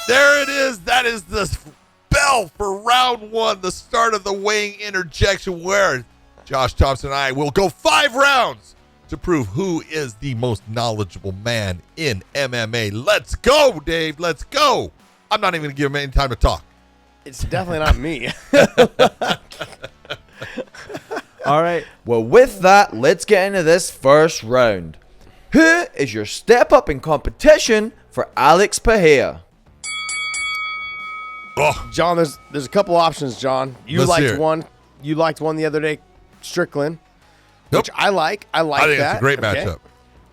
There it is. That is the bell for round one, the start of the weighing interjection, where Josh Thompson and I will go 5 rounds to prove who is the most knowledgeable man in MMA. Let's go, Dave. Let's go. I'm not even going to give him any time to talk. It's definitely not me. All right. Well, with that, let's get into this first round. Who is your step up in competition for Alex Pereira? Oh, John, there's a couple options, John. You Let's hear liked it. one. You liked one the other day, Strickland, Nope. which I like. I like I think that. it's a great okay? matchup.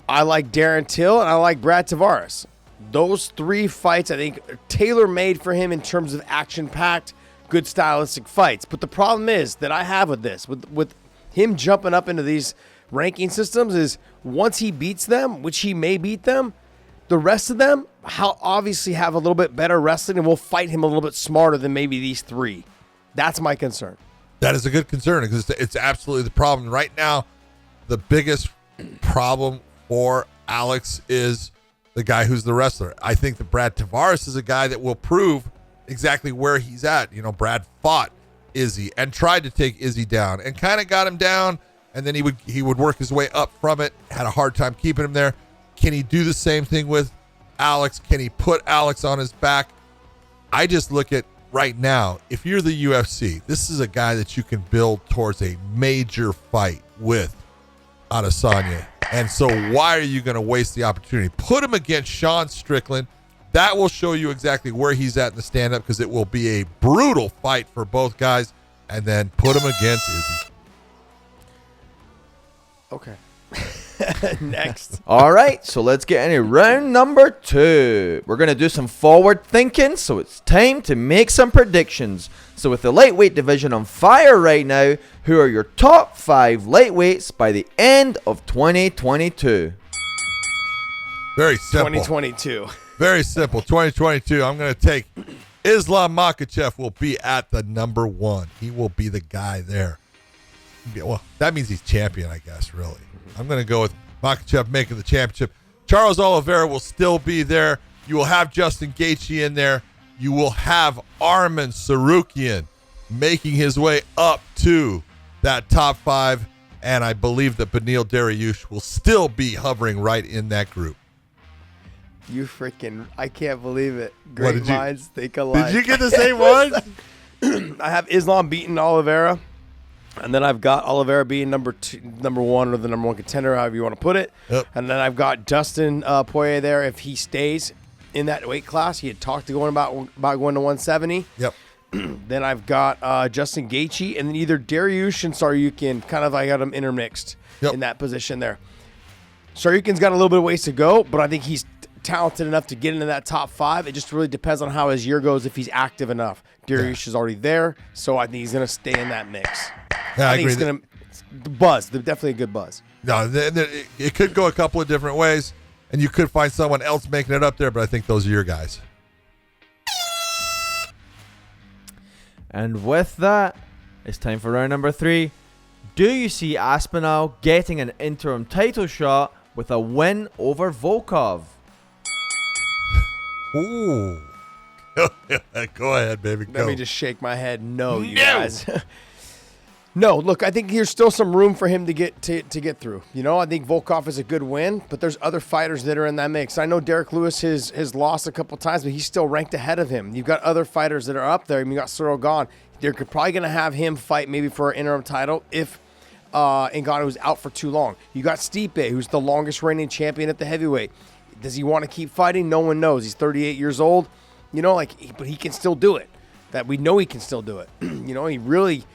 I like Darren Till, and I like Brad Tavares. Those 3 fights, I think, are tailor-made for him in terms of action-packed, good stylistic fights. But the problem is that I have with this, with him jumping up into these ranking systems, is once he beats them, which he may beat them, the rest of them obviously have a little bit better wrestling and will fight him a little bit smarter than maybe these 3. That's my concern. That is a good concern because it's absolutely the problem. Right now, the biggest problem for Alex is the guy who's the wrestler. I think that Brad Tavares is a guy that will prove exactly where he's at. You know, Brad fought Izzy and tried to take Izzy down and kind of got him down, and then he would work his way up from it, had a hard time keeping him there. Can he do the same thing with Alex? Can he put Alex on his back? I just look at right now, if you're the UFC, this is a guy that you can build towards a major fight with Adesanya. And so why are you going to waste the opportunity? Put him against Sean Strickland. That will show you exactly where he's at in the stand-up because it will be a brutal fight for both guys. And then put him against Izzy. Okay. Next. All right, so let's get into round number 2. We're going to do some forward thinking, so it's time to make some predictions. So with the lightweight division on fire right now, who are your top 5 lightweights by the end of 2022? Very simple. 2022. Very simple. 2022. I'm going to take Islam Makhachev will be at the number 1. He will be the guy there. Well, that means he's champion, I guess, really. I'm going to go with Makhachev making the championship. Charles Oliveira will still be there. You will have Justin Gaethje in there. You will have Arman Sarukian making his way up to that top 5. And I believe that Beneil Dariush will still be hovering right in that group. You freaking, I can't believe it. What, Great did you- minds think alike. Did you get the same one? I have Islam beating Oliveira, and then I've got Oliveira being number 1, or the number 1 contender, however you want to put it. Yep. And then I've got Dustin Poirier there if he stays in that weight class. He had talked to going about going to 170. Yep. Then I've got Justin Gaethje, and then either Dariush and Saryukin. Kind of, I got them intermixed in that position there. Saryukin's got a little bit of ways to go, but I think he's talented enough to get into that top 5. It just really depends on how his year goes, if he's active enough. Dariush is already there, so I think he's going to stay in that mix. Yeah, I think agree. it's going to buzz. Definitely a good buzz. No, it could go a couple of different ways, and you could find someone else making it up there, but I think those are your guys. And with that, it's time for round number 3. Do you see Aspinall getting an interim title shot with a win over Volkov? Ooh. Go ahead, baby. Go. Let me just shake my head. No, you guys. No, look, I think there's still some room for him to get through. You know, I think Volkov is a good win, but there's other fighters that are in that mix. I know Derek Lewis has lost a couple times, but he's still ranked ahead of him. You've got other fighters that are up there. I mean, you got Cyril Gahn. They're probably going to have him fight maybe for an interim title if Ngannou was out for too long. You got Stipe, who's the longest reigning champion at the heavyweight. Does he want to keep fighting? No one knows. He's 38 years old. You know, but he can still do it. That we know he can still do it. You know, he really.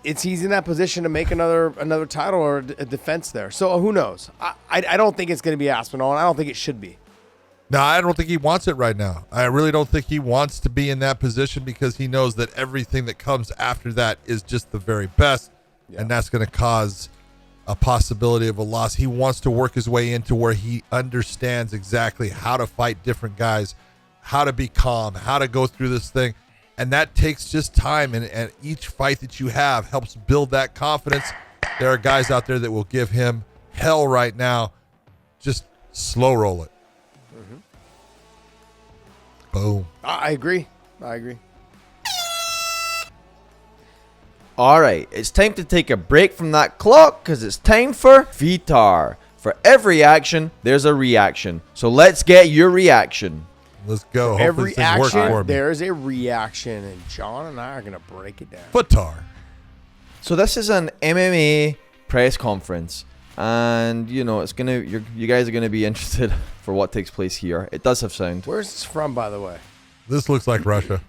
He's in that position to make another title or a defense there. So who knows? I don't think it's going to be Aspinall, and I don't think it should be. No, I don't think he wants it right now. I really don't think he wants to be in that position because he knows that everything that comes after that is just the very best, and that's going to cause a possibility of a loss. He wants to work his way into where he understands exactly how to fight different guys, how to be calm, how to go through this thing. And that takes just time, and each fight that you have helps build that confidence. There are guys out there that will give him hell right now. Just slow roll it. Boom. I agree. All right, it's time to take a break from that clock because it's time for VTAR. For every action, there's a reaction. So let's get your reaction. Let's go. Hopefully Every this thing works for action, me. there's a reaction, and John and I are gonna break it down. Footar. So this is an MMA press conference, and it's gonna you guys are gonna be interested for what takes place here. It does have sound. Where's this from, by the way? This looks like Russia.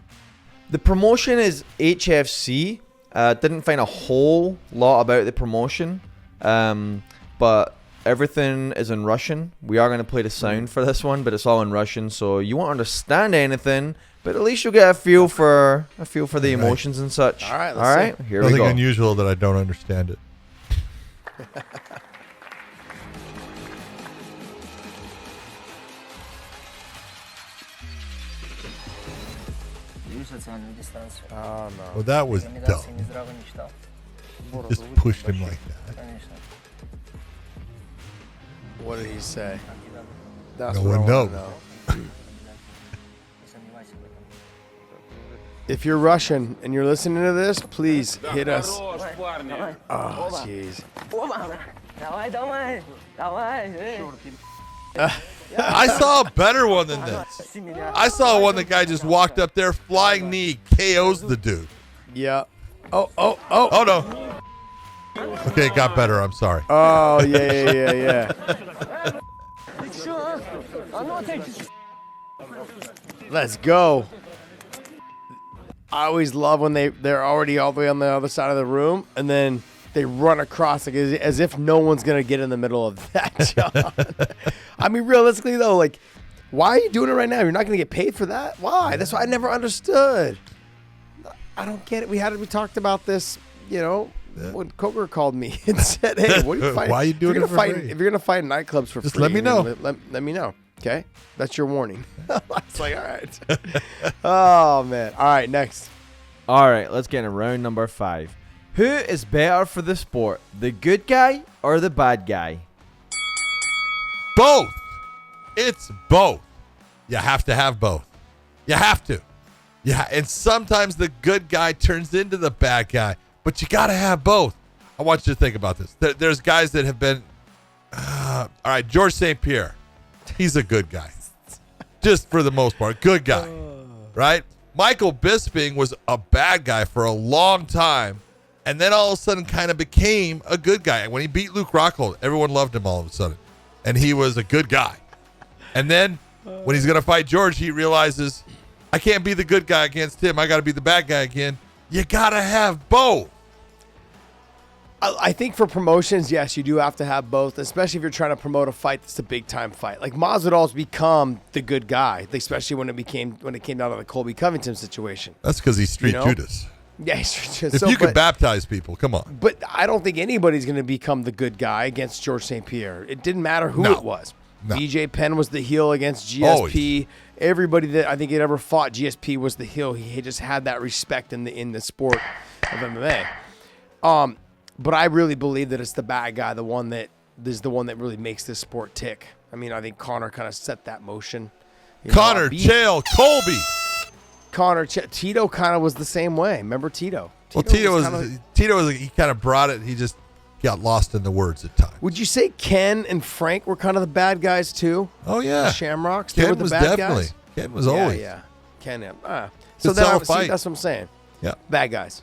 The promotion is HFC. Didn't find a whole lot about the promotion, but everything is in Russian. We are going to play the sound for this one, but it's all in Russian, so you won't understand anything, but at least you'll get a feel for the emotions and such. All right, let's see. Here we Nothing go. unusual that I don't understand it. Oh no. Well, that was dumb. Just pushed him like that. What did he say? That's No what one I wanna knows. know. If you're Russian and you're listening to this, please hit us. Oh, jeez. I saw a better one than this. I saw one the guy just walked up there, flying knee, KOs the dude. Yeah. Oh. Oh, no. Okay, it got better. I'm sorry. Oh, yeah. Let's go. I always love when they're already all the way on the other side of the room, and then they run across like, as if no one's going to get in the middle of that, John. I mean, realistically, though, like, why are you doing it right now? You're not going to get paid for that? Why? That's what I never understood. I don't get it. We talked about this, when Coker called me and said, hey, what are you fighting? Why are you doing it for free? If you're going to fight in nightclubs for Just free, let me know. Let me know. Okay? That's your warning. It's like, all right. Oh, man. All right, next. All right, let's get in round number 5. Who is better for the sport, the good guy or the bad guy? Both. It's both. You have to have both. You have to. Yeah, and sometimes the good guy turns into the bad guy, but you got to have both. I want you to think about this. There's guys that have been, all right, George St. Pierre. He's a good guy. Just for the most part, good guy, right? Michael Bisping was a bad guy for a long time, and then all of a sudden kind of became a good guy. When he beat Luke Rockhold, everyone loved him all of a sudden, and he was a good guy. And then when he's going to fight George, he realizes, I can't be the good guy against him. I got to be the bad guy again. You got to have both. I think for promotions, yes, you do have to have both, especially if you're trying to promote a fight that's a big time fight. Like Masvidal's become the good guy, especially when it came down to the Colby Covington situation. That's because he's Street Judas. Yeah, he's Street If you could baptize people, come on. But I don't think anybody's going to become the good guy against George St. Pierre. It didn't matter who it was. No. BJ Penn was the heel against GSP. Always. Everybody that I think had ever fought GSP was the heel. He just had that respect in the sport of MMA. But I really believe that it's the bad guy, the one that really makes this sport tick. I mean, I think Conor kind of set that motion. Conor, Chael, Colby. Tito kind of was the same way. Remember Tito? Tito he kind of brought it. He just got lost in the words at times. Would you say Ken and Frank were kind of the bad guys too? Oh yeah, the Shamrocks. They Ken were the was bad definitely. guys. Ken was always. Yeah. Ken. So that's what I'm saying. Yeah. Bad guys.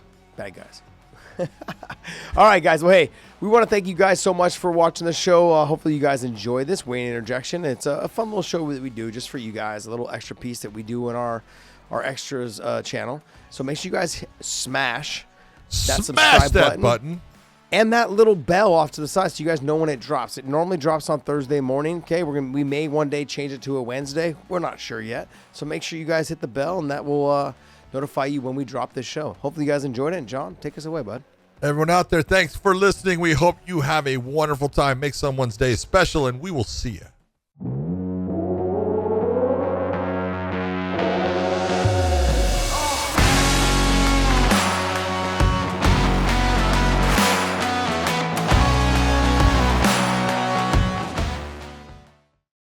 All right, guys. Well, hey, we want to thank you guys so much for watching the show. Hopefully you guys enjoy this Wayne Interjection. It's a fun little show that we do just for you guys, a little extra piece that we do in our extras channel. So make sure you guys smash that subscribe button. And that little bell off to the side so you guys know when it drops. It normally drops on Thursday morning. Okay, we may one day change it to a Wednesday. We're not sure yet. So make sure you guys hit the bell, and that will notify you when we drop this show. Hopefully you guys enjoyed it. And John, take us away, bud. Everyone out there, thanks for listening. We hope you have a wonderful time. Make someone's day special, and we will see you